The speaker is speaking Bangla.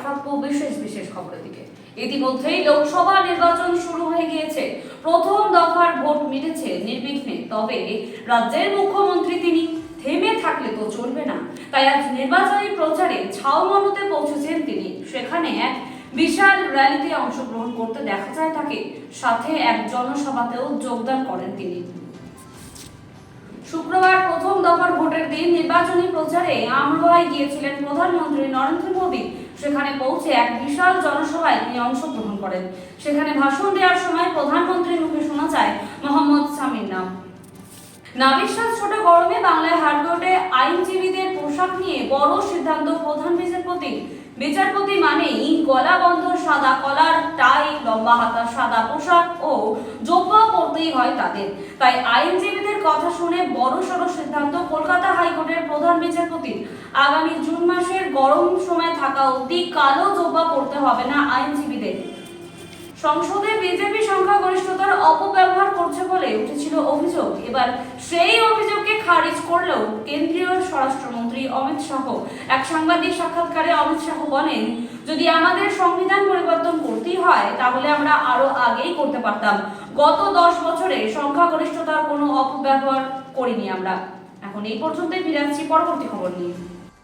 থাকবো বিশেষ খবরের দিকে। ইতিমধ্যেই লোকসভা নির্বাচন শুরু হয়ে গিয়েছে। প্রথম দফার ভোট মিটেছে নির্বিঘ্নে। তবে রাজ্যের মুখ্যমন্ত্রী তিনি থেমে থাকলে তো চলবে না, তাই আজ নির্বাচনী প্রচারে ছাউমনুতে পৌঁছেছেন তিনি। সেখানে এক বিশাল র্যালিতে অংশগ্রহণ করতে দেখা যায় তাকে, সাথে এক জনসভাতেও যোগদান করেন তিনি। শুক্রবার প্রথম দফার ভোটের দিন নির্বাচনী প্রচারে আমরোয়ায় গিয়েছিলেন প্রধানমন্ত্রী নরেন্দ্র মোদী। সেখানে পৌঁছে এক বিশাল জনসভায় তিনি অংশগ্রহণ করেন। সেখানে ভাষণ দেওয়ার সময় প্রধানমন্ত্রীর মুখে শোনা যায় মোহাম্মদ শামীর নাম। নাবিশ্বাস ছোট গরমে বাংলায় হাইকোর্টে আইনজীবীদের পোশাক নিয়ে বড় সিদ্ধান্ত প্রধান বিচারপতি মানেই গলা বন্ধ সাদা কলার, টাই, লম্বা হাতা সাদা পোশাক ও জোব্বা পরতেই হয় তাদের। তাই আইনজীবীদের কথা শুনে বড়সড় সিদ্ধান্ত কলকাতা হাইকোর্টের প্রধান বিচারপতি। আগামী জুন মাসের গরম সময় থাকা অবধি কালো জোব্বা পরতে হবে না আইনজীবীদের। সংসদে বিজেপি সংখ্যাগরিষ্ঠতার অপব্যবহার করছে বলে উঠেছিল অভিযোগ। এবার সেই অভিযোগকে খারিজ করলেও কেন্দ্রীয় স্বরাষ্ট্রমন্ত্রী অমিত শাহ। এক সাংবাদিক সাক্ষাৎকারে অমিত শাহ বলেন, যদি আমাদের সংবিধান পরিবর্তন করতেই হয় তাহলে আমরা আরো আগেই করতে পারতাম। গত 10 বছরে সংখ্যাগরিষ্ঠতার কোনো অপব্যবহার করিনি আমরা। এখন এই পর্যন্তই, ফিরে আসছি পরবর্তী খবর নিয়ে।